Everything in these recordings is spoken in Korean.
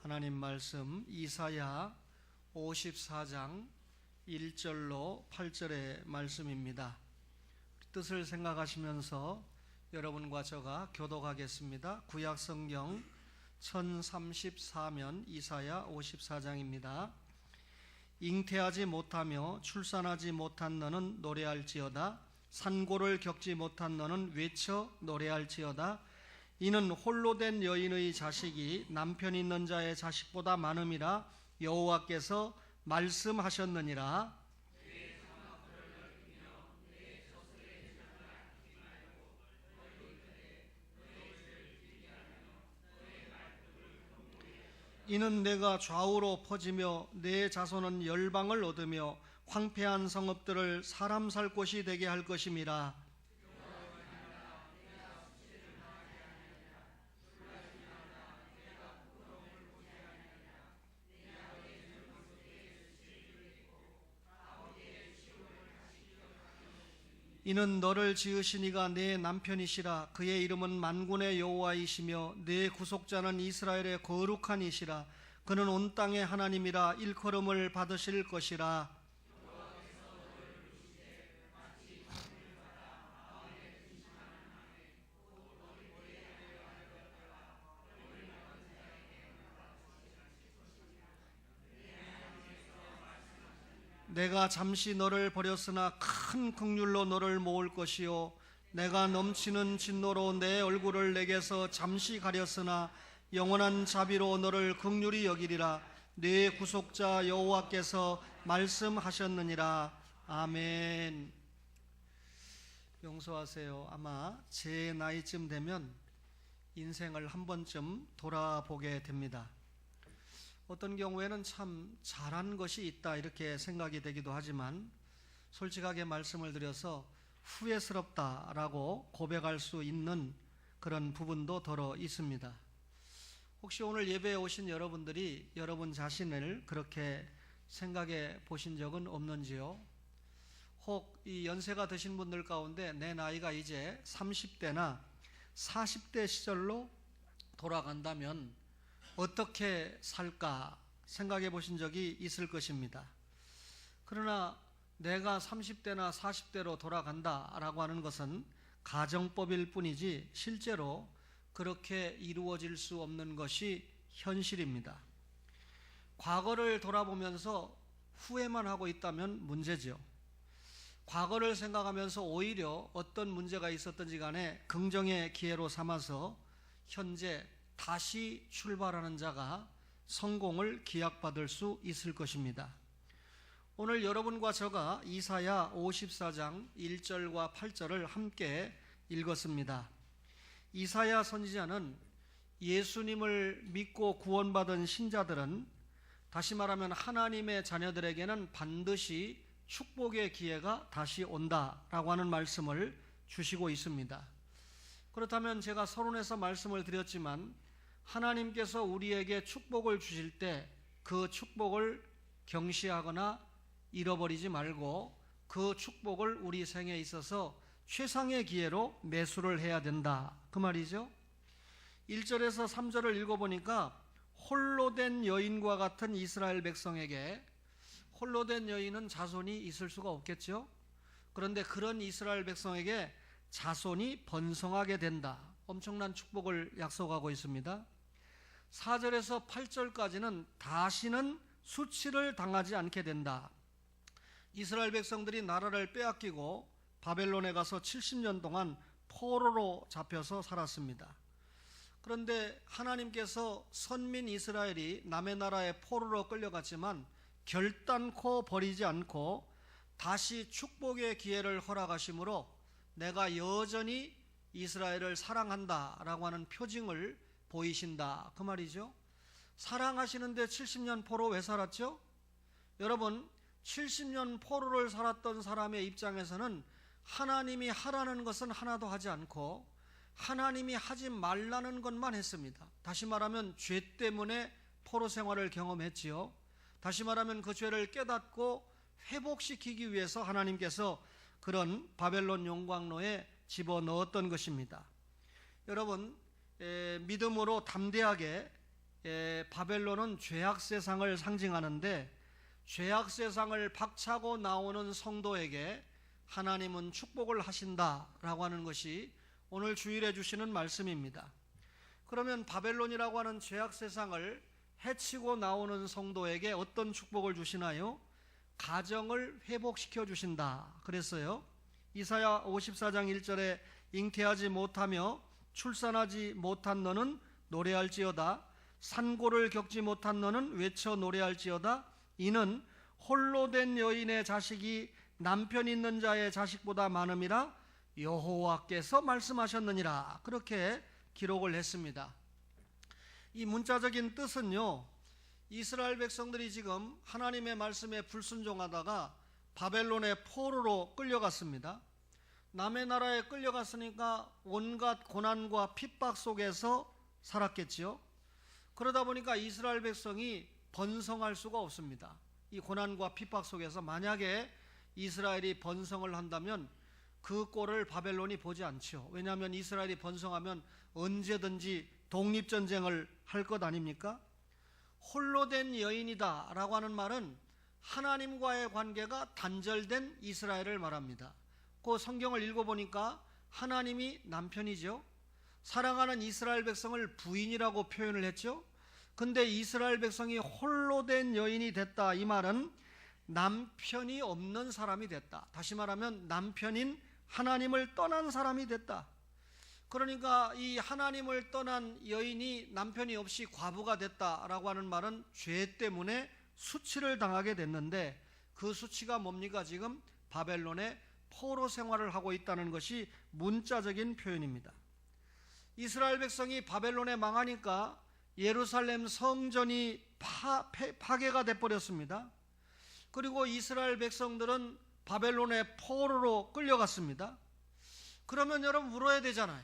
하나님 말씀 이사야 54장 1절로 8절의 말씀입니다. 뜻을 생각하시면서 여러분과 저가 교독하겠습니다. 구약성경 1034면 이사야 54장입니다. 잉태하지 못하며 출산하지 못한 너는 노래할지어다. 산고를 겪지 못한 너는 외쳐 노래할지어다. 이는 홀로 된 여인의 자식이 남편 있는 자의 자식보다 많음이라 여호와께서 말씀하셨느니라. 이는 내가 좌우로 퍼지며 내 자손은 열방을 얻으며 황폐한 성읍들을 사람 살 곳이 되게 할 것임이라. 이는 너를 지으신 이가 내 남편이시라. 그의 이름은 만군의 여호와이시며 내 구속자는 이스라엘의 거룩한 이시라. 그는 온 땅의 하나님이라. 일컬음을 받으실 것이라. 내가 잠시 너를 버렸으나 큰 긍휼로 너를 모을 것이요 내가 넘치는 진노로 내 얼굴을 내게서 잠시 가렸으나 영원한 자비로 너를 긍휼히 여기리라. 네 구속자 여호와께서 말씀하셨느니라. 아멘. 용서하세요. 아마 제 나이쯤 되면 인생을 한 번쯤 돌아보게 됩니다. 어떤 경우에는 참 잘한 것이 있다 이렇게 생각이 되기도 하지만 솔직하게 말씀을 드려서 후회스럽다라고 고백할 수 있는 그런 부분도 더러 있습니다. 혹시 오늘 예배에 오신 여러분들이 여러분 자신을 그렇게 생각해 보신 적은 없는지요? 혹 이 연세가 드신 분들 가운데 내 나이가 이제 30대나 40대 시절로 돌아간다면 어떻게 살까 생각해 보신 적이 있을 것입니다. 그러나 내가 30대나 40대로 돌아간다라고 하는 것은 가정법일 뿐이지 실제로 그렇게 이루어질 수 없는 것이 현실입니다. 과거를 돌아보면서 후회만 하고 있다면 문제죠. 과거를 생각하면서 오히려 어떤 문제가 있었든지 간에 긍정의 기회로 삼아서 현재 다시 출발하는 자가 성공을 기약받을 수 있을 것입니다. 오늘 여러분과 저가 이사야 54장 1절과 8절을 함께 읽었습니다. 이사야 선지자는 예수님을 믿고 구원받은 신자들은, 다시 말하면 하나님의 자녀들에게는 반드시 축복의 기회가 다시 온다라고 하는 말씀을 주시고 있습니다. 그렇다면 제가 서론에서 말씀을 드렸지만 하나님께서 우리에게 축복을 주실 때 그 축복을 경시하거나 잃어버리지 말고 그 축복을 우리 생에 있어서 최상의 기회로 매수를 해야 된다 그 말이죠. 1절에서 3절을 읽어보니까 홀로 된 여인과 같은 이스라엘 백성에게, 홀로 된 여인은 자손이 있을 수가 없겠죠. 그런데 그런 이스라엘 백성에게 자손이 번성하게 된다, 엄청난 축복을 약속하고 있습니다. 4절에서 8절까지는 다시는 수치를 당하지 않게 된다. 이스라엘 백성들이 나라를 빼앗기고 바벨론에 가서 70년 동안 포로로 잡혀서 살았습니다. 그런데 하나님께서 선민 이스라엘이 남의 나라에 포로로 끌려갔지만 결단코 버리지 않고 다시 축복의 기회를 허락하심으로 내가 여전히 이스라엘을 사랑한다라고 하는 표징을 보이신다 그 말이죠. 사랑하시는데 70년 포로 왜 살았죠? 여러분, 70년 포로를 살았던 사람의 입장에서는 하나님이 하라는 것은 하나도 하지 않고 하나님이 하지 말라는 것만 했습니다. 다시 말하면 죄 때문에 포로 생활을 경험했지요. 다시 말하면 그 죄를 깨닫고 회복시키기 위해서 하나님께서 그런 바벨론 용광로에 집어넣었던 것입니다. 여러분, 믿음으로 담대하게 바벨론은 죄악 세상을 상징하는데 죄악 세상을 박차고 나오는 성도에게 하나님은 축복을 하신다라고 하는 것이 오늘 주일에 주시는 말씀입니다. 그러면 바벨론이라고 하는 죄악 세상을 해치고 나오는 성도에게 어떤 축복을 주시나요? 가정을 회복시켜 주신다 그랬어요. 이사야 54장 1절에 잉태하지 못하며 출산하지 못한 너는 노래할지어다. 산고를 겪지 못한 너는 외쳐 노래할지어다. 이는 홀로 된 여인의 자식이 남편 있는 자의 자식보다 많음이라 여호와께서 말씀하셨느니라. 그렇게 기록을 했습니다. 이 문자적인 뜻은요, 이스라엘 백성들이 지금 하나님의 말씀에 불순종하다가 바벨론의 포로로 끌려갔습니다. 남의 나라에 끌려갔으니까 온갖 고난과 핍박 속에서 살았겠지요. 그러다 보니까 이스라엘 백성이 번성할 수가 없습니다. 이 고난과 핍박 속에서 만약에 이스라엘이 번성을 한다면 그 꼴을 바벨론이 보지 않죠. 왜냐하면 이스라엘이 번성하면 언제든지 독립전쟁을 할 것 아닙니까? 홀로 된 여인이다 라고 하는 말은 하나님과의 관계가 단절된 이스라엘을 말합니다. 그 성경을 읽어보니까 하나님이 남편이죠. 사랑하는 이스라엘 백성을 부인이라고 표현을 했죠. 근데 이스라엘 백성이 홀로 된 여인이 됐다, 이 말은 남편이 없는 사람이 됐다. 다시 말하면 남편인 하나님을 떠난 사람이 됐다. 그러니까 이 하나님을 떠난 여인이 남편이 없이 과부가 됐다라고 하는 말은 죄 때문에 수치를 당하게 됐는데, 그 수치가 뭡니까? 지금 바벨론의 포로 생활을 하고 있다는 것이 문자적인 표현입니다. 이스라엘 백성이 바벨론에 망하니까 예루살렘 성전이 파괴가 돼버렸습니다. 그리고 이스라엘 백성들은 바벨론의 포로로 끌려갔습니다. 그러면 여러분 울어야 되잖아요.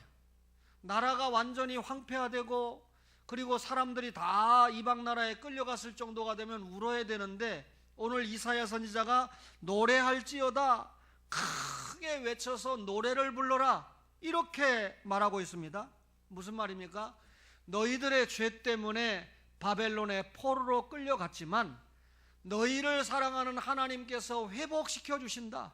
나라가 완전히 황폐화되고 그리고 사람들이 다 이방 나라에 끌려갔을 정도가 되면 울어야 되는데, 오늘 이사야 선지자가 노래할지어다, 크게 외쳐서 노래를 불러라, 이렇게 말하고 있습니다. 무슨 말입니까? 너희들의 죄 때문에 바벨론의 포로로 끌려갔지만 너희를 사랑하는 하나님께서 회복시켜 주신다.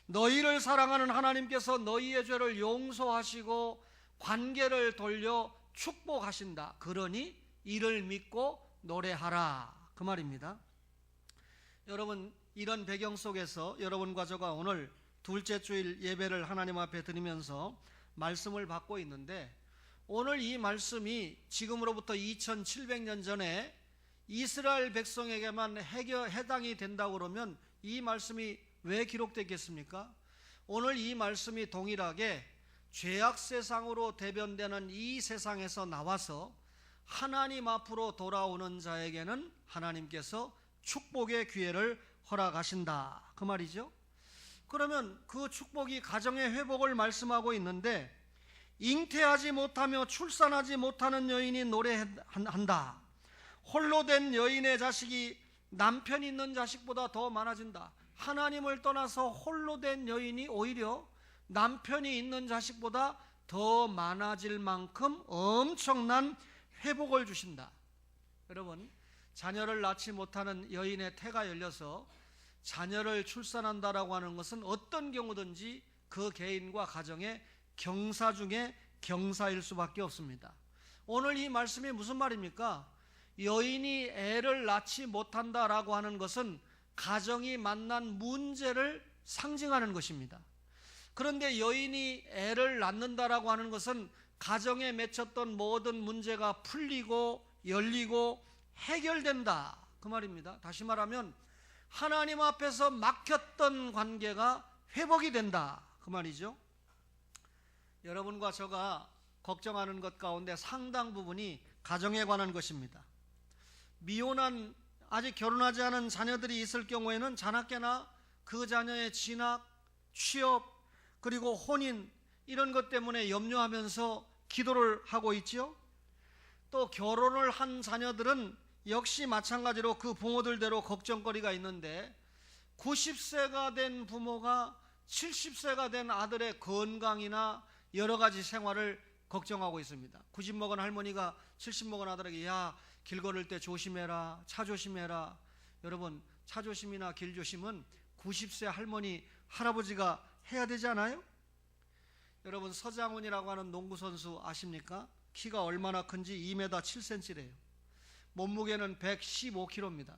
너희를 사랑하는 하나님께서 너희의 죄를 용서하시고 관계를 돌려 축복하신다. 그러니 이를 믿고 노래하라, 그 말입니다. 여러분, 이런 배경 속에서 여러분과 저가 오늘 둘째 주일 예배를 하나님 앞에 드리면서 말씀을 받고 있는데, 오늘 이 말씀이 지금으로부터 2700년 전에 이스라엘 백성에게만 해당이 된다고 그러면 이 말씀이 왜 기록됐겠습니까? 오늘 이 말씀이 동일하게 죄악 세상으로 대변되는 이 세상에서 나와서 하나님 앞으로 돌아오는 자에게는 하나님께서 축복의 기회를 허락하신다, 그 말이죠. 그러면 그 축복이 가정의 회복을 말씀하고 있는데, 잉태하지 못하며 출산하지 못하는 여인이 노래한다. 홀로 된 여인의 자식이 남편 있는 자식보다 더 많아진다. 하나님을 떠나서 홀로 된 여인이 오히려 남편이 있는 자식보다 더 많아질 만큼 엄청난 회복을 주신다. 여러분, 자녀를 낳지 못하는 여인의 태가 열려서 자녀를 출산한다라고 하는 것은 어떤 경우든지 그 개인과 가정의 경사 중에 경사일 수밖에 없습니다. 오늘 이 말씀이 무슨 말입니까? 여인이 애를 낳지 못한다라고 하는 것은 가정이 만난 문제를 상징하는 것입니다. 그런데 여인이 애를 낳는다라고 하는 것은 가정에 맺혔던 모든 문제가 풀리고 열리고 해결된다, 그 말입니다. 다시 말하면 하나님 앞에서 막혔던 관계가 회복이 된다, 그 말이죠. 여러분과 저가 걱정하는 것 가운데 상당 부분이 가정에 관한 것입니다. 미혼한, 아직 결혼하지 않은 자녀들이 있을 경우에는 자나깨나 그 자녀의 진학, 취업, 그리고 혼인, 이런 것 때문에 염려하면서 기도를 하고 있죠. 또 결혼을 한 자녀들은 역시 마찬가지로 그 부모들대로 걱정거리가 있는데, 90세가 된 부모가 70세가 된 아들의 건강이나 여러 가지 생활을 걱정하고 있습니다. 90 먹은 할머니가 70 먹은 아들에게, 야, 길 걸을 때 조심해라, 차 조심해라. 여러분, 차 조심이나 길 조심은 90세 할머니, 할아버지가 해야 되지 않아요? 여러분, 서장훈이라고 하는 농구 선수 아십니까? 키가 얼마나 큰지 2m 7cm래요. 몸무게는 115kg입니다.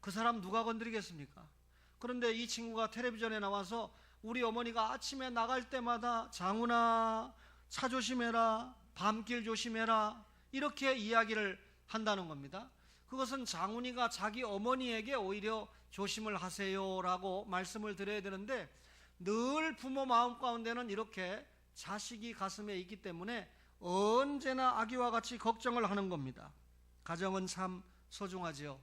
그 사람 누가 건드리겠습니까? 그런데 이 친구가 텔레비전에 나와서 우리 어머니가 아침에 나갈 때마다 장훈아, 차 조심해라, 밤길 조심해라, 이렇게 이야기를 한다는 겁니다. 그것은 장훈이가 자기 어머니에게 오히려 조심을 하세요라고 말씀을 드려야 되는데, 늘 부모 마음 가운데는 이렇게 자식이 가슴에 있기 때문에 언제나 아기와 같이 걱정을 하는 겁니다. 가정은 참 소중하지요.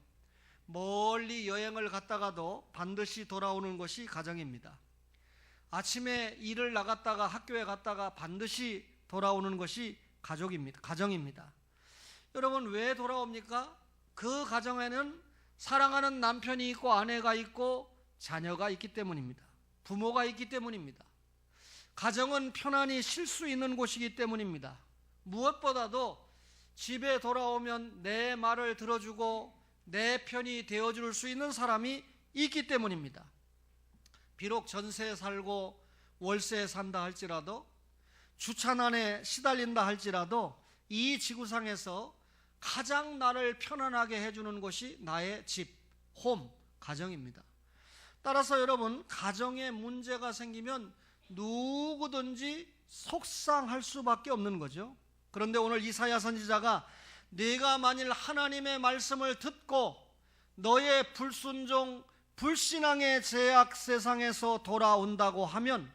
멀리 여행을 갔다가도 반드시 돌아오는 것이 가정입니다. 아침에 일을 나갔다가 학교에 갔다가 반드시 돌아오는 것이 가정입니다. 여러분, 왜 돌아옵니까? 그 가정에는 사랑하는 남편이 있고 아내가 있고 자녀가 있기 때문입니다. 부모가 있기 때문입니다. 가정은 편안히 쉴 수 있는 곳이기 때문입니다. 무엇보다도 집에 돌아오면 내 말을 들어주고 내 편이 되어줄 수 있는 사람이 있기 때문입니다. 비록 전세에 살고 월세에 산다 할지라도, 주차난에 시달린다 할지라도 이 지구상에서 가장 나를 편안하게 해주는 것이 나의 집, 홈, 가정입니다. 따라서 여러분, 가정에 문제가 생기면 누구든지 속상할 수밖에 없는 거죠. 그런데 오늘 이사야 선지자가 네가 만일 하나님의 말씀을 듣고 너의 불순종, 불신앙의 죄악 세상에서 돌아온다고 하면,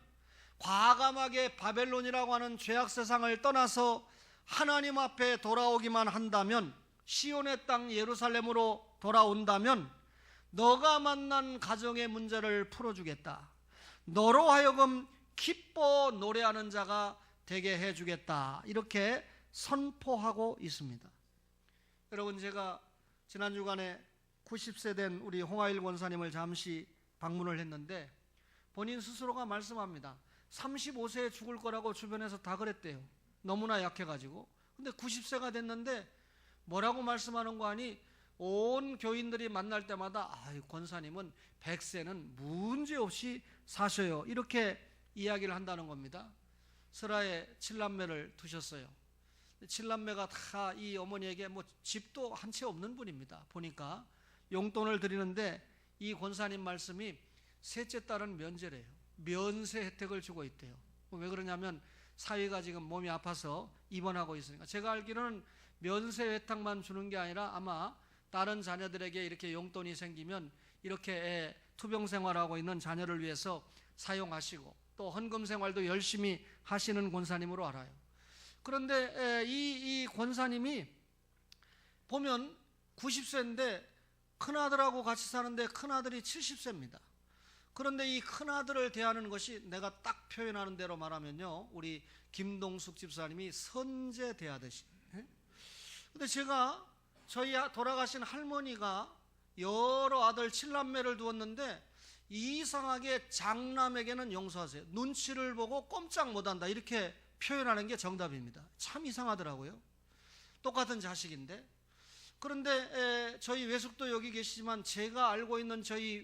과감하게 바벨론이라고 하는 죄악 세상을 떠나서 하나님 앞에 돌아오기만 한다면, 시온의 땅 예루살렘으로 돌아온다면 너가 만난 가정의 문제를 풀어주겠다. 너로 하여금 기뻐 노래하는 자가 되게 해주겠다. 이렇게 선포하고 있습니다. 여러분, 제가 지난 주간에 90세 된 우리 홍하일 권사님을 잠시 방문을 했는데 본인 스스로가 말씀합니다. 35세에 죽을 거라고 주변에서 다 그랬대요. 너무나 약해가지고. 근데 90세가 됐는데 뭐라고 말씀하는 거 아니? 온 교인들이 만날 때마다 권사님은 100세는 문제없이 사셔요. 이렇게 이야기를 한다는 겁니다. 설아에 7남매를 두셨어요. 7남매가 다 이 어머니에게 집도 한 채 없는 분입니다. 보니까 용돈을 드리는데 이 권사님 말씀이 셋째 딸은 면제래요. 면세 혜택을 주고 있대요. 왜 그러냐면 사위가 지금 몸이 아파서 입원하고 있으니까. 제가 알기로는 면세 혜택만 주는 게 아니라 아마 다른 자녀들에게 이렇게 용돈이 생기면 이렇게 투병 생활하고 있는 자녀를 위해서 사용하시고 또 헌금 생활도 열심히 하시는 권사님으로 알아요. 그런데 이 권사님이 보면 90세인데 큰아들하고 같이 사는데 큰아들이 70세입니다. 그런데 이 큰아들을 대하는 것이 내가 딱 표현하는 대로 말하면요, 우리 김동숙 집사님이 선제 대하듯이. 근데 제가 저희 돌아가신 할머니가 여러 아들 7남매를 두었는데 이상하게 장남에게는 용서하세요. 눈치를 보고 꼼짝 못한다. 이렇게 표현하는 게 정답입니다. 참 이상하더라고요. 똑같은 자식인데. 그런데 저희 외숙도 여기 계시지만 제가 알고 있는 저희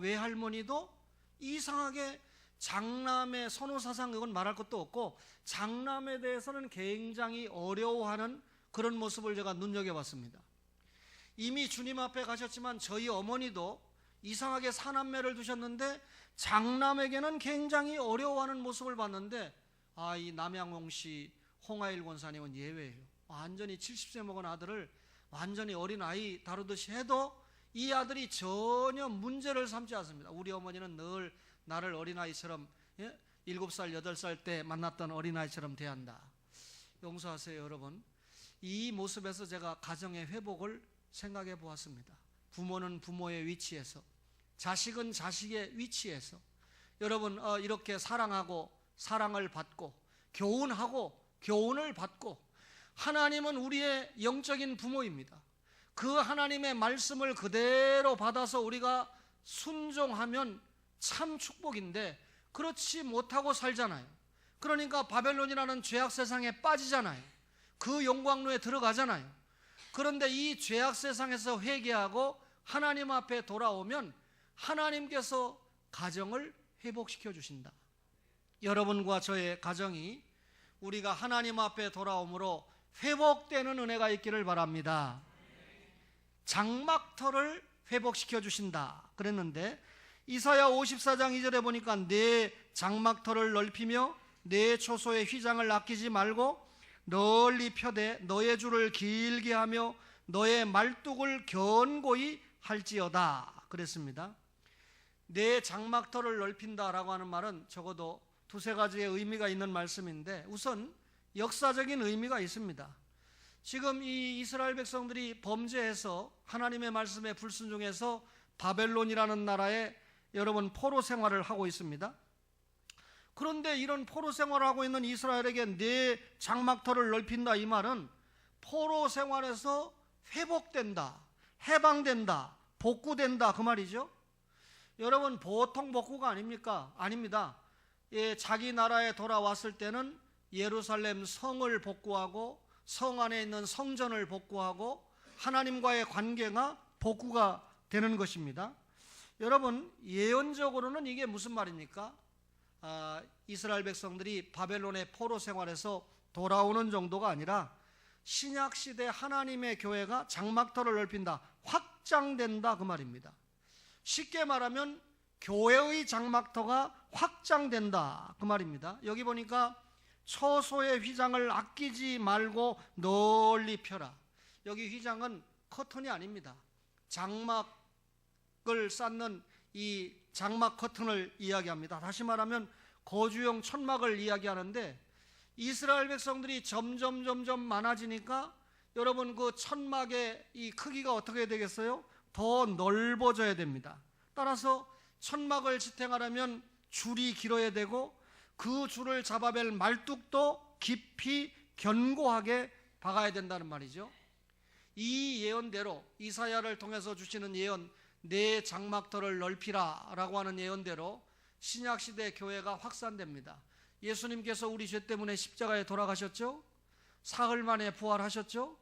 외할머니도 이상하게 장남의 선호사상, 이건 말할 것도 없고 장남에 대해서는 굉장히 어려워하는 그런 모습을 제가 눈여겨봤습니다. 이미 주님 앞에 가셨지만 저희 어머니도 이상하게 사남매를 두셨는데 장남에게는 굉장히 어려워하는 모습을 봤는데, 이 남양홍씨 홍하일 권사님은 예외예요. 완전히 70세 먹은 아들을 완전히 어린아이 다루듯이 해도 이 아들이 전혀 문제를 삼지 않습니다. 우리 어머니는 늘 나를 어린아이처럼 7살, 8살 때 만났던 어린아이처럼 대한다. 용서하세요, 여러분. 이 모습에서 제가 가정의 회복을 생각해 보았습니다. 부모는 부모의 위치에서, 자식은 자식의 위치에서 여러분 이렇게 사랑하고 사랑을 받고 교훈하고 교훈을 받고, 하나님은 우리의 영적인 부모입니다. 그 하나님의 말씀을 그대로 받아서 우리가 순종하면 참 축복인데 그렇지 못하고 살잖아요. 그러니까 바벨론이라는 죄악 세상에 빠지잖아요. 그 영광로에 들어가잖아요. 그런데 이 죄악 세상에서 회개하고 하나님 앞에 돌아오면 하나님께서 가정을 회복시켜 주신다. 여러분과 저의 가정이 우리가 하나님 앞에 돌아옴으로 회복되는 은혜가 있기를 바랍니다. 장막터를 회복시켜 주신다 그랬는데, 이사야 54장 2절에 보니까 내 장막터를 넓히며 내 초소의 휘장을 아끼지 말고 널리 펴되 너의 줄을 길게 하며 너의 말뚝을 견고히 할지어다 그랬습니다. 내 장막터를 넓힌다라고 하는 말은 적어도 두세 가지의 의미가 있는 말씀인데, 우선 역사적인 의미가 있습니다. 지금 이 이스라엘 백성들이 범죄해서 하나님의 말씀에 불순종해서 바벨론이라는 나라에 여러분 포로 생활을 하고 있습니다. 그런데 이런 포로 생활을 하고 있는 이스라엘에게 내 장막터를 넓힌다, 이 말은 포로 생활에서 회복된다, 해방된다, 복구된다 그 말이죠. 여러분, 보통 복구가 아닙니까? 아닙니다. 예, 자기 나라에 돌아왔을 때는 예루살렘 성을 복구하고 성 안에 있는 성전을 복구하고 하나님과의 관계가 복구가 되는 것입니다. 여러분, 예언적으로는 이게 무슨 말입니까? 이스라엘 백성들이 바벨론의 포로 생활에서 돌아오는 정도가 아니라 신약시대 하나님의 교회가 장막터를 넓힌다, 확장된다 그 말입니다. 쉽게 말하면 교회의 장막터가 확장된다 그 말입니다. 여기 보니까 처소의 휘장을 아끼지 말고 널리 펴라. 여기 휘장은 커튼이 아닙니다. 장막을 쌓는 이 장막 커튼을 이야기합니다. 다시 말하면 거주용 천막을 이야기하는데, 이스라엘 백성들이 점점 많아지니까 여러분 그 천막의 이 크기가 어떻게 되겠어요? 더 넓어져야 됩니다. 따라서 천막을 지탱하려면 줄이 길어야 되고 그 줄을 잡아뵐 말뚝도 깊이 견고하게 박아야 된다는 말이죠. 이 예언대로, 이사야를 통해서 주시는 예언, 내 장막터를 넓히라 라고 하는 예언대로 신약시대 교회가 확산됩니다. 예수님께서 우리 죄 때문에 십자가에 돌아가셨죠. 사흘 만에 부활하셨죠.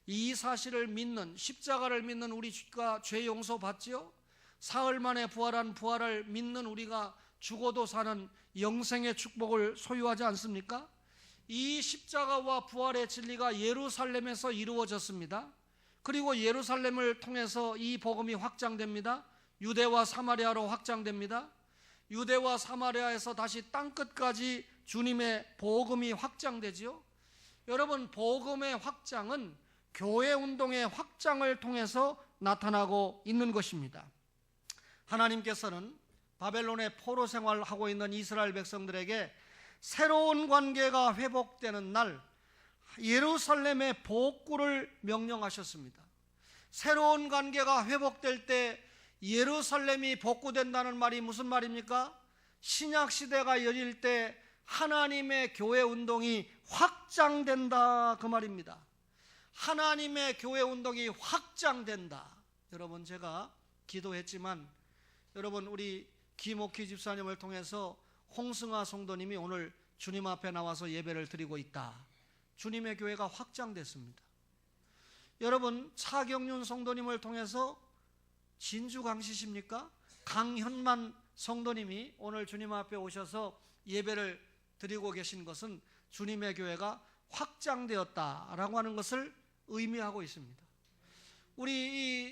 이 사실을 믿는, 십자가를 믿는 우리가 죄 용서 받지요. 사흘 만에 부활을 믿는 우리가 죽어도 사는 영생의 축복을 소유하지 않습니까? 이 십자가와 부활의 진리가 예루살렘에서 이루어졌습니다. 그리고 예루살렘을 통해서 이 복음이 확장됩니다. 유대와 사마리아로 확장됩니다. 유대와 사마리아에서 다시 땅끝까지 주님의 복음이 확장되지요. 여러분, 복음의 확장은 교회 운동의 확장을 통해서 나타나고 있는 것입니다. 하나님께서는 바벨론의 포로 생활을 하고 있는 이스라엘 백성들에게 새로운 관계가 회복되는 날 예루살렘의 복구를 명령하셨습니다. 새로운 관계가 회복될 때 예루살렘이 복구된다는 말이 무슨 말입니까? 신약시대가 열릴 때 하나님의 교회 운동이 확장된다 그 말입니다. 하나님의 교회 운동이 확장된다. 여러분, 제가 기도했지만 여러분, 우리 김옥희 집사님을 통해서 홍승아 성도님이 오늘 주님 앞에 나와서 예배를 드리고 있다. 주님의 교회가 확장됐습니다. 여러분, 차경윤 성도님을 통해서 진주 강시십니까? 강현만 성도님이 오늘 주님 앞에 오셔서 예배를 드리고 계신 것은 주님의 교회가 확장되었다라고 하는 것을 의미하고 있습니다. 우리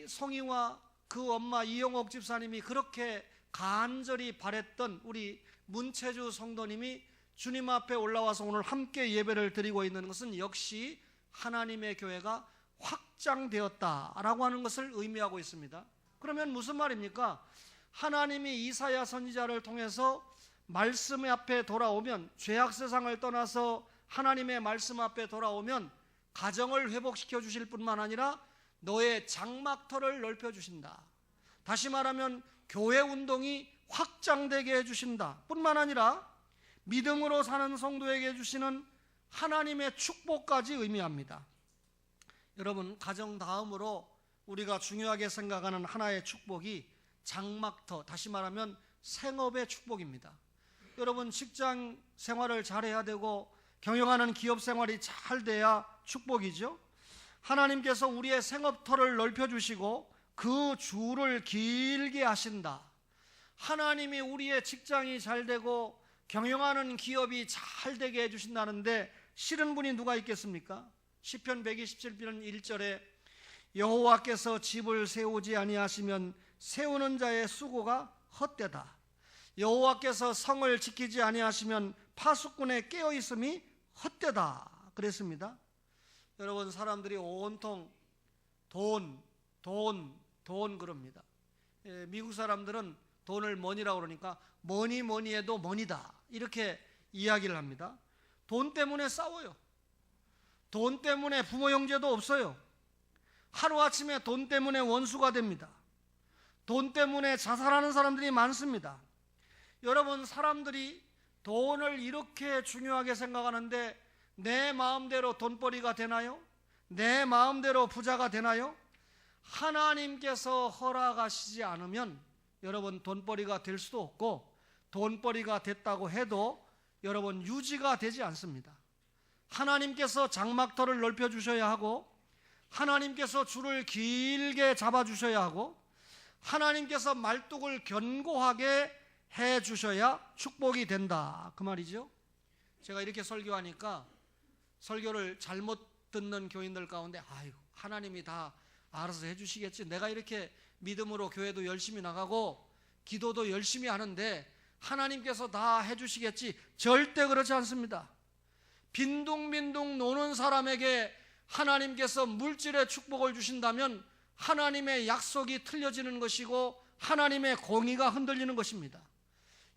이 송이와 그 엄마 이영옥 집사님이 그렇게 간절히 바랬던 우리 문채주 성도님이 주님 앞에 올라와서 오늘 함께 예배를 드리고 있는 것은 역시 하나님의 교회가 확장되었다라고 하는 것을 의미하고 있습니다. 그러면 무슨 말입니까? 하나님이 이사야 선지자를 통해서 말씀 앞에 돌아오면, 죄악 세상을 떠나서 하나님의 말씀 앞에 돌아오면 가정을 회복시켜 주실 뿐만 아니라 너의 장막터를 넓혀 주신다. 다시 말하면 교회 운동이 확장되게 해주신다 뿐만 아니라 믿음으로 사는 성도에게 주시는 하나님의 축복까지 의미합니다. 여러분, 가정 다음으로 우리가 중요하게 생각하는 하나의 축복이 장막터, 다시 말하면 생업의 축복입니다. 여러분, 직장 생활을 잘해야 되고 경영하는 기업 생활이 잘 돼야 축복이죠. 하나님께서 우리의 생업터를 넓혀주시고 그 주를 길게 하신다. 하나님이 우리의 직장이 잘 되고 경영하는 기업이 잘 되게 해주신다는데 싫은 분이 누가 있겠습니까? 시편 127편 1절에 여호와께서 집을 세우지 아니하시면 세우는 자의 수고가 헛되다. 여호와께서 성을 지키지 아니하시면 파수꾼의 깨어있음이 헛되다 그랬습니다. 여러분, 사람들이 온통 돈 그럽니다. 미국 사람들은 돈을 머니라고 그러니까 뭐니 해도 머니다 이렇게 이야기를 합니다. 돈 때문에 싸워요. 돈 때문에 부모 형제도 없어요. 하루아침에 돈 때문에 원수가 됩니다. 돈 때문에 자살하는 사람들이 많습니다. 여러분, 사람들이 돈을 이렇게 중요하게 생각하는데 내 마음대로 돈벌이가 되나요? 내 마음대로 부자가 되나요? 하나님께서 허락하시지 않으면 여러분 돈벌이가 될 수도 없고, 돈벌이가 됐다고 해도 여러분 유지가 되지 않습니다. 하나님께서 장막터를 넓혀주셔야 하고, 하나님께서 줄을 길게 잡아주셔야 하고, 하나님께서 말뚝을 견고하게 해주셔야 축복이 된다 그 말이죠. 제가 이렇게 설교하니까 설교를 잘못 듣는 교인들 가운데 아이고 하나님이 다 알아서 해주시겠지, 내가 이렇게 믿음으로 교회도 열심히 나가고 기도도 열심히 하는데 하나님께서 다 해주시겠지. 절대 그렇지 않습니다. 빈둥빈둥 노는 사람에게 하나님께서 물질의 축복을 주신다면 하나님의 약속이 틀려지는 것이고 하나님의 공의가 흔들리는 것입니다.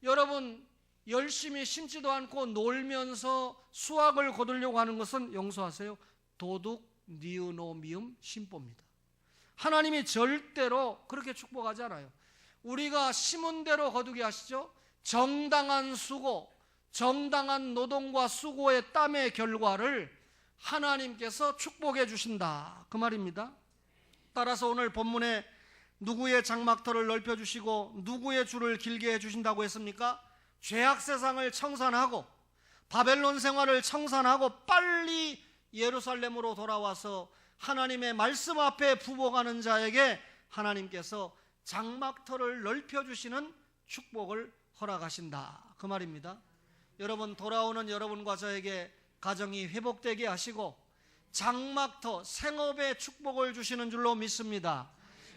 여러분, 열심히 심지도 않고 놀면서 수확을 거두려고 하는 것은 용서하세요, 도둑 니으노미움 심보입니다. 하나님이 절대로 그렇게 축복하지 않아요. 우리가 심은 대로 거두게 하시죠. 정당한 수고, 정당한 노동과 수고의 땀의 결과를 하나님께서 축복해 주신다 그 말입니다. 따라서 오늘 본문에 누구의 장막터를 넓혀주시고 누구의 줄을 길게 해주신다고 했습니까? 죄악 세상을 청산하고 바벨론 생활을 청산하고 빨리 예루살렘으로 돌아와서 하나님의 말씀 앞에 부복하는 자에게 하나님께서 장막터를 넓혀주시는 축복을 허락하신다 그 말입니다. 여러분, 돌아오는 여러분과 저에게 가정이 회복되게 하시고 장막터, 생업에 축복을 주시는 줄로 믿습니다.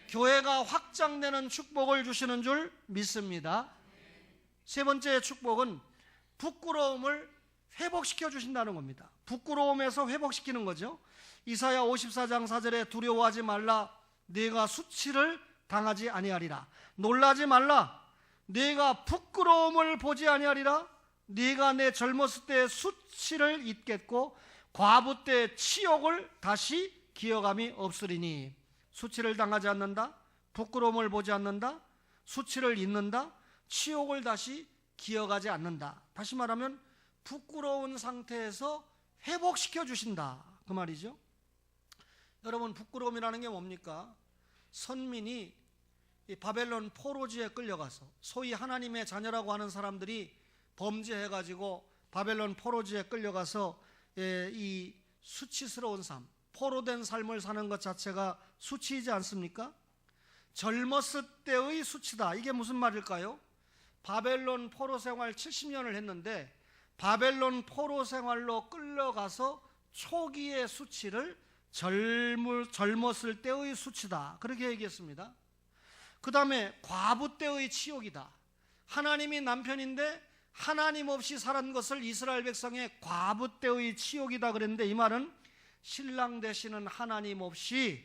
교회가 확장되는 축복을 주시는 줄 믿습니다. 세 번째 축복은 부끄러움을 회복시켜 주신다는 겁니다. 부끄러움에서 회복시키는 거죠. 이사야 54장 4절에 두려워하지 말라, 네가 수치를 당하지 아니하리라. 놀라지 말라, 네가 부끄러움을 보지 아니하리라. 네가 내 젊었을 때의 수치를 잊겠고 과부 때의 치욕을 다시 기억함이 없으리니. 수치를 당하지 않는다, 부끄러움을 보지 않는다, 수치를 잊는다, 치욕을 다시 기억하지 않는다. 다시 말하면 부끄러운 상태에서 회복시켜 주신다 그 말이죠. 여러분, 부끄러움이라는 게 뭡니까? 선민이 이 바벨론 포로지에 끌려가서 소위 하나님의 자녀라고 하는 사람들이 범죄해가지고 바벨론 포로지에 끌려가서 이 수치스러운 삶, 포로된 삶을 사는 것 자체가 수치이지 않습니까? 젊었을 때의 수치다. 이게 무슨 말일까요? 바벨론 포로 생활 70년을 했는데 바벨론 포로 생활로 끌려가서 초기의 수치를 젊었을 때의 수치다 그렇게 얘기했습니다. 그 다음에 과부 때의 치욕이다. 하나님이 남편인데 하나님 없이 살은 것을 이스라엘 백성의 과부 때의 치욕이다 그랬는데, 이 말은 신랑 되시는 하나님 없이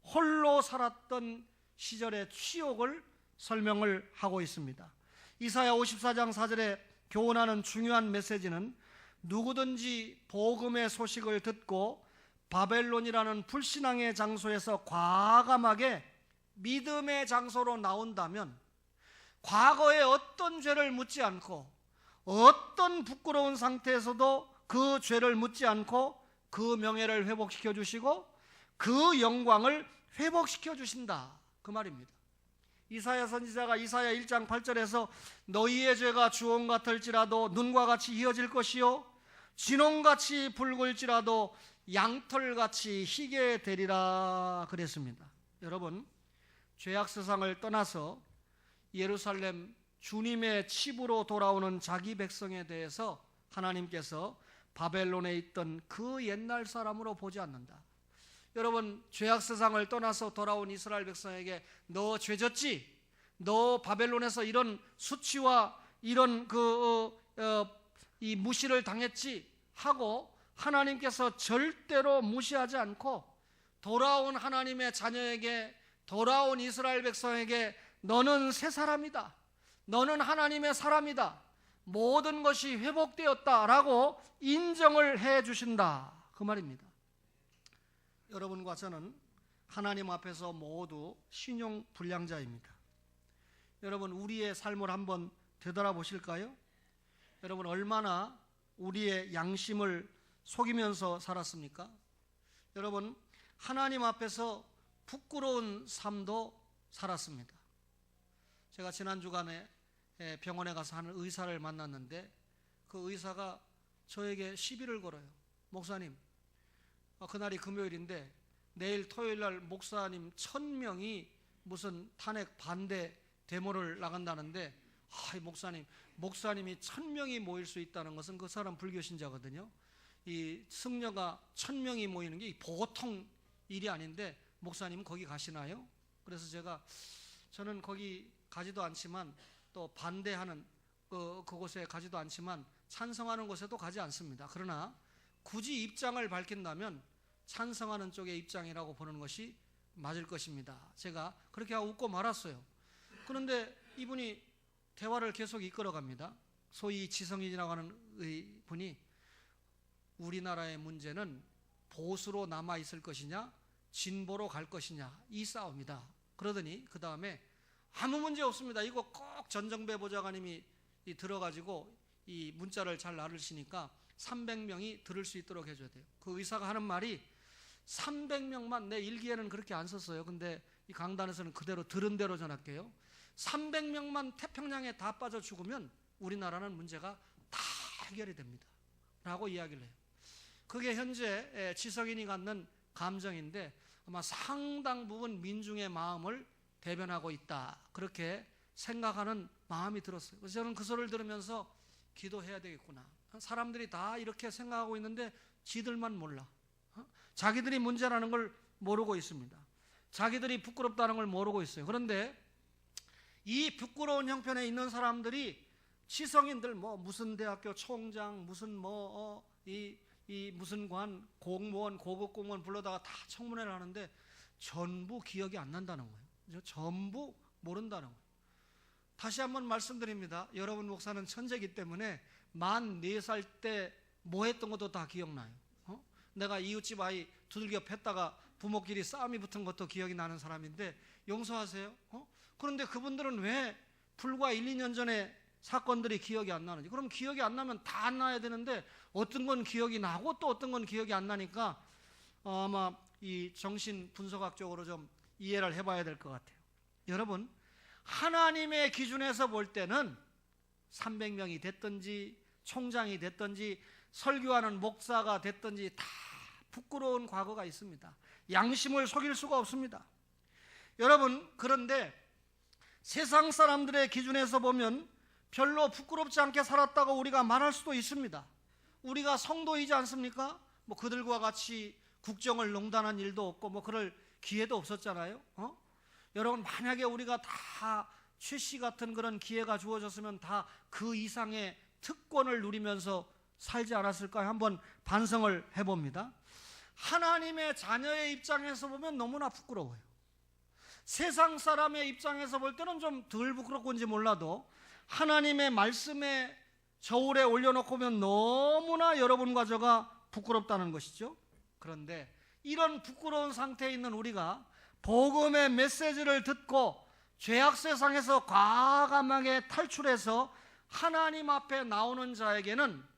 홀로 살았던 시절의 치욕을 설명을 하고 있습니다. 이사야 54장 4절에 교훈하는 중요한 메시지는 누구든지 복음의 소식을 듣고 바벨론이라는 불신앙의 장소에서 과감하게 믿음의 장소로 나온다면 과거에 어떤 죄를 묻지 않고 어떤 부끄러운 상태에서도 그 죄를 묻지 않고 그 명예를 회복시켜 주시고 그 영광을 회복시켜 주신다 그 말입니다. 이사야 선지자가 이사야 1장 8절에서 너희의 죄가 주홍 같을지라도 눈과 같이 희어질 것이요 진홍같이 붉을지라도 양털같이 희게 되리라 그랬습니다. 여러분, 죄악 세상을 떠나서 예루살렘 주님의 집으로 돌아오는 자기 백성에 대해서 하나님께서 바벨론에 있던 그 옛날 사람으로 보지 않는다. 여러분, 죄악 세상을 떠나서 돌아온 이스라엘 백성에게 너 죄졌지? 너 바벨론에서 이런 수치와 이런 이 무시를 당했지? 하고 하나님께서 절대로 무시하지 않고 돌아온 하나님의 자녀에게, 돌아온 이스라엘 백성에게 너는 새 사람이다, 너는 하나님의 사람이다, 모든 것이 회복되었다라고 인정을 해 주신다, 그 말입니다. 여러분과 저는 하나님 앞에서 모두 신용 불량자입니다. 여러분, 우리의 삶을 한번 되돌아보실까요? 여러분, 얼마나 우리의 양심을 속이면서 살았습니까? 여러분, 하나님 앞에서 부끄러운 삶도 살았습니다. 제가 지난 주간에 병원에 가서 하는 의사를 만났는데 그 의사가 저에게 시비를 걸어요. 목사님, 그날이 금요일인데 내일 토요일날 목사님 1000명이 무슨 탄핵 반대 데모를 나간다는데, 목사님이 1000명이 모일 수 있다는 것은 그 사람 불교 신자거든요. 이 승려가 1000명이 모이는 게 보통 일이 아닌데 목사님은 거기 가시나요? 그래서 저는 거기 가지도 않지만 또 반대하는 그곳에 가지도 않지만 찬성하는 곳에도 가지 않습니다. 그러나 굳이 입장을 밝힌다면 찬성하는 쪽의 입장이라고 보는 것이 맞을 것입니다. 제가 그렇게 하고 웃고 말았어요. 그런데 이분이 대화를 계속 이끌어갑니다. 소위 지성인이라고 하는 분이 우리나라의 문제는 보수로 남아있을 것이냐 진보로 갈 것이냐 이 싸움이다. 그러더니 그 다음에 아무 문제 없습니다. 이거 꼭 전정배 보좌관님이 들어가지고 이 문자를 잘 나르시니까 300명이 들을 수 있도록 해줘야 돼요. 그 의사가 하는 말이 300명만, 내 일기에는 그렇게 안 썼어요. 근데 이 강단에서는 그대로 들은 대로 전할게요. 300명만 태평양에 다 빠져 죽으면 우리나라는 문제가 다 해결이 됩니다 라고 이야기를 해요. 그게 현재 지성인이 갖는 감정인데 아마 상당 부분 민중의 마음을 대변하고 있다, 그렇게 생각하는 마음이 들었어요. 그래서 저는 그 소리를 들으면서 기도해야 되겠구나. 사람들이 다 이렇게 생각하고 있는데 지들만 몰라. 자기들이 문제라는 걸 모르고 있습니다. 자기들이 부끄럽다는 걸 모르고 있어요. 그런데 이 부끄러운 형편에 있는 사람들이 지성인들 무슨 대학교 총장, 무슨 무슨 관, 공무원, 고급 공무원 불러다가 다 청문회를 하는데 전부 기억이 안 난다는 거예요. 전부 모른다는 거예요. 다시 한번 말씀드립니다. 여러분 목사는 천재이기 때문에 만 4살 때 뭐 했던 것도 다 기억나요. 내가 이웃집 아이 두들겨 팼다가 부모끼리 싸움이 붙은 것도 기억이 나는 사람인데 용서하세요. 그런데 그분들은 왜 불과 1, 2년 전에 사건들이 기억이 안 나는지. 그럼 기억이 안 나면 다 안 나야 되는데 어떤 건 기억이 나고 또 어떤 건 기억이 안 나니까 아마 이 정신 분석학적으로 좀 이해를 해봐야 될 것 같아요. 여러분, 하나님의 기준에서 볼 때는 300명이 됐든지 총장이 됐든지 설교하는 목사가 됐든지 다 부끄러운 과거가 있습니다. 양심을 속일 수가 없습니다. 여러분, 그런데 세상 사람들의 기준에서 보면 별로 부끄럽지 않게 살았다고 우리가 말할 수도 있습니다. 우리가 성도이지 않습니까? 그들과 같이 국정을 농단한 일도 없고 그럴 기회도 없었잖아요. 여러분, 만약에 우리가 다 최씨 같은 그런 기회가 주어졌으면 다 그 이상의 특권을 누리면서 살지 않았을까요? 한번 반성을 해봅니다. 하나님의 자녀의 입장에서 보면 너무나 부끄러워요. 세상 사람의 입장에서 볼 때는 좀 덜 부끄럽건지 몰라도 하나님의 말씀에 저울에 올려놓고 보면 너무나 여러분과 저가 부끄럽다는 것이죠. 그런데 이런 부끄러운 상태에 있는 우리가 복음의 메시지를 듣고 죄악 세상에서 과감하게 탈출해서 하나님 앞에 나오는 자에게는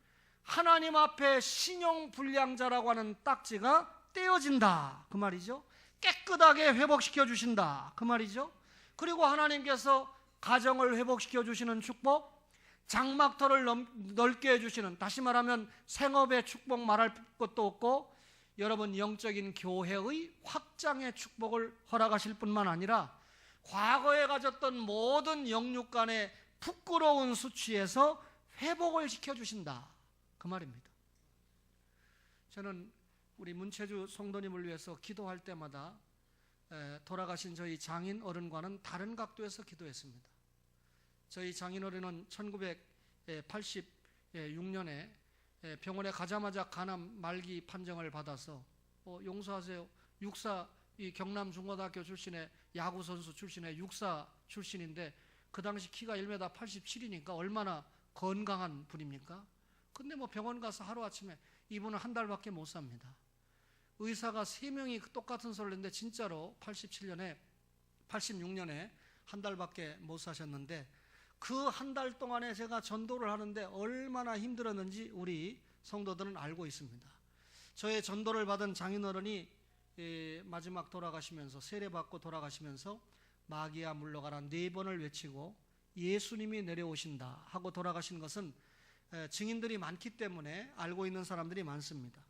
하나님 앞에 신용불량자라고 하는 딱지가 떼어진다, 그 말이죠. 깨끗하게 회복시켜 주신다, 그 말이죠. 그리고 하나님께서 가정을 회복시켜 주시는 축복, 장막터를 넓게 해주시는, 다시 말하면 생업의 축복 말할 것도 없고 여러분 영적인 교회의 확장의 축복을 허락하실 뿐만 아니라 과거에 가졌던 모든 영육 간의 부끄러운 수치에서 회복을 시켜주신다, 그 말입니다. 저는 우리 문체주 성도님을 위해서 기도할 때마다 돌아가신 저희 장인 어른과는 다른 각도에서 기도했습니다. 저희 장인 어른은 1986년에 병원에 가자마자 간암 말기 판정을 받아서 용서하세요, 육사, 이 경남 중고등학교 출신의 야구 선수 출신의 육사 출신인데 그 당시 키가 1m 87이니까 얼마나 건강한 분입니까? 근데 뭐 병원 가서 하루아침에 이분은 한 달밖에 못 삽니다. 의사가 3명이 똑같은 소리를 했는데 진짜로 86년에 한 달밖에 못 사셨는데 그 한 달 동안에 제가 전도를 하는데 얼마나 힘들었는지 우리 성도들은 알고 있습니다. 저의 전도를 받은 장인어른이 마지막 돌아가시면서, 세례받고 돌아가시면서 마귀야 물러가라 4번을 외치고 예수님이 내려오신다 하고 돌아가신 것은 증인들이 많기 때문에 알고 있는 사람들이 많습니다.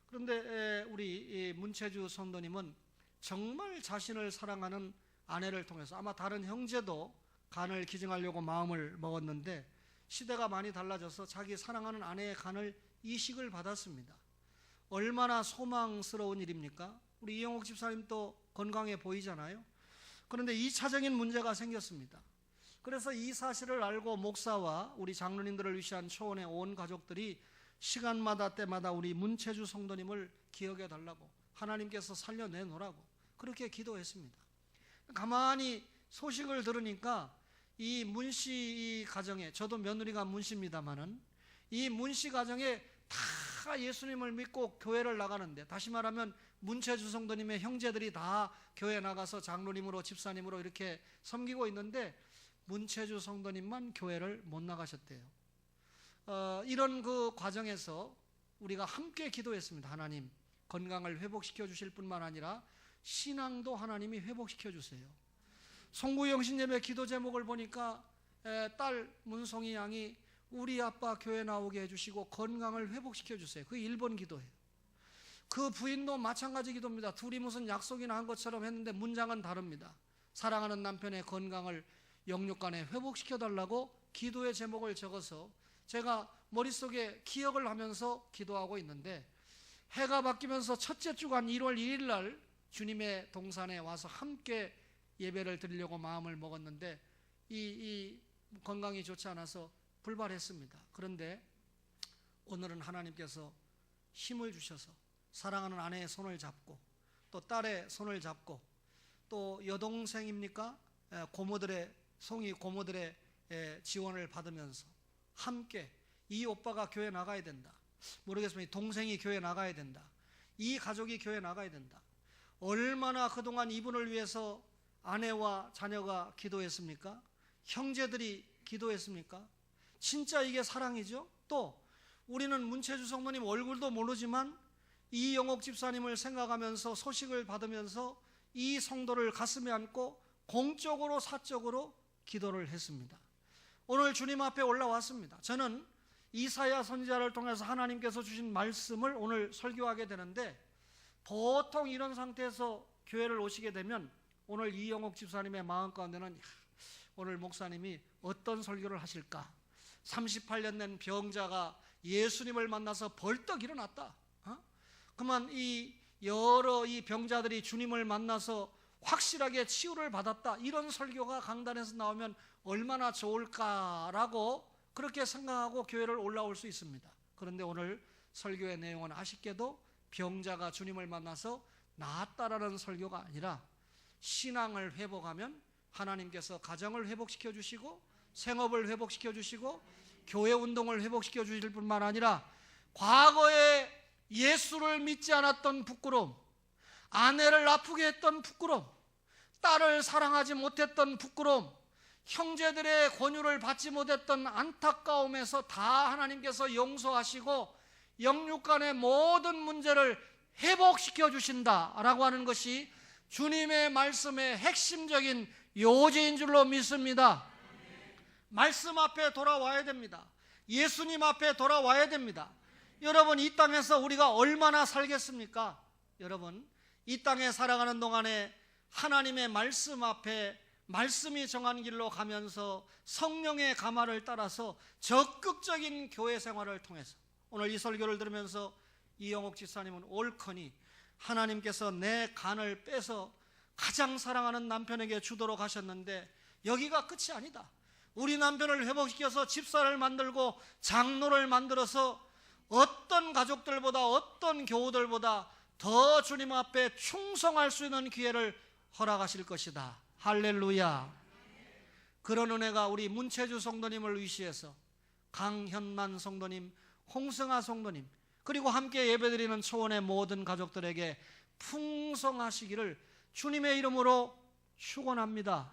그런데 우리 문체주 성도님은 정말 자신을 사랑하는 아내를 통해서, 아마 다른 형제도 간을 기증하려고 마음을 먹었는데 시대가 많이 달라져서 자기 사랑하는 아내의 간을 이식을 받았습니다. 얼마나 소망스러운 일입니까? 우리 이영옥 집사님도 건강해 보이잖아요. 그런데 2차적인 문제가 생겼습니다. 그래서 이 사실을 알고 목사와 우리 장로님들을 위시한 초원의 온 가족들이 시간마다 때마다 우리 문체주 성도님을 기억해 달라고, 하나님께서 살려내놓으라고 그렇게 기도했습니다. 가만히 소식을 들으니까 이 문씨 가정에, 저도 며느리가 문씨입니다마는 이 문씨 가정에 다 예수님을 믿고 교회를 나가는데, 다시 말하면 문체주 성도님의 형제들이 다 교회 나가서 장로님으로 집사님으로 이렇게 섬기고 있는데 문체주 성도님만 교회를 못 나가셨대요. 이런 그 과정에서 우리가 함께 기도했습니다. 하나님, 건강을 회복시켜 주실 뿐만 아니라 신앙도 하나님이 회복시켜 주세요. 송구 영신예배 기도 제목을 보니까 딸 문송이 양이 우리 아빠 교회 나오게 해주시고 건강을 회복시켜 주세요. 그 1번 기도예요. 그 부인도 마찬가지 기도입니다. 둘이 무슨 약속이나 한 것처럼 했는데 문장은 다릅니다. 사랑하는 남편의 건강을 영육간에 회복시켜 달라고 기도의 제목을 적어서 제가 머릿속에 기억을 하면서 기도하고 있는데, 해가 바뀌면서 첫째 주간 1월 1일 날 주님의 동산에 와서 함께 예배를 드리려고 마음을 먹었는데 이 건강이 좋지 않아서 불발했습니다. 그런데 오늘은 하나님께서 힘을 주셔서 사랑하는 아내의 손을 잡고 또 딸의 손을 잡고 또 여동생입니까? 고모들의, 송이 고모들의 지원을 받으면서 함께 이 오빠가 교회 나가야 된다, 모르겠습니다, 동생이 교회 나가야 된다, 이 가족이 교회 나가야 된다. 얼마나 그동안 이분을 위해서 아내와 자녀가 기도했습니까? 형제들이 기도했습니까? 진짜 이게 사랑이죠. 또 우리는 문체주 성도님 얼굴도 모르지만 이영옥 집사님을 생각하면서 소식을 받으면서 이 성도를 가슴에 안고 공적으로 사적으로 기도를 했습니다. 오늘 주님 앞에 올라왔습니다. 저는 이사야 선지자를 통해서 하나님께서 주신 말씀을 오늘 설교하게 되는데, 보통 이런 상태에서 교회를 오시게 되면 오늘 이영옥 집사님의 마음 가운데는 오늘 목사님이 어떤 설교를 하실까? 38년 된 병자가 예수님을 만나서 벌떡 일어났다. 그만 이 여러 이 병자들이 주님을 만나서 확실하게 치유를 받았다. 이런 설교가 강단에서 나오면 얼마나 좋을까라고 그렇게 생각하고 교회를 올라올 수 있습니다. 그런데 오늘 설교의 내용은 아쉽게도 병자가 주님을 만나서 나았다라는 설교가 아니라 신앙을 회복하면 하나님께서 가정을 회복시켜 주시고 생업을 회복시켜 주시고 교회 운동을 회복시켜 주실 뿐만 아니라 과거에 예수를 믿지 않았던 부끄러움, 아내를 아프게 했던 부끄러움, 딸을 사랑하지 못했던 부끄러움, 형제들의 권유를 받지 못했던 안타까움에서 다 하나님께서 용서하시고 영육간의 모든 문제를 회복시켜 주신다라고 하는 것이 주님의 말씀의 핵심적인 요지인 줄로 믿습니다. 말씀 앞에 돌아와야 됩니다. 예수님 앞에 돌아와야 됩니다. 여러분, 이 땅에서 우리가 얼마나 살겠습니까? 여러분, 이 땅에 살아가는 동안에 하나님의 말씀 앞에 말씀이 정한 길로 가면서 성령의 가마를 따라서 적극적인 교회 생활을 통해서, 오늘 이 설교를 들으면서 이영옥 지사님은 옳거니 하나님께서 내 간을 빼서 가장 사랑하는 남편에게 주도록 하셨는데 여기가 끝이 아니다. 우리 남편을 회복시켜서 집사를 만들고 장로를 만들어서 어떤 가족들보다, 어떤 교우들보다 더 주님 앞에 충성할 수 있는 기회를 허락하실 것이다. 할렐루야. 그런 은혜가 우리 문채주 성도님을 위시해서 강현만 성도님, 홍승아 성도님, 그리고 함께 예배드리는 초원의 모든 가족들에게 풍성하시기를 주님의 이름으로 축원합니다.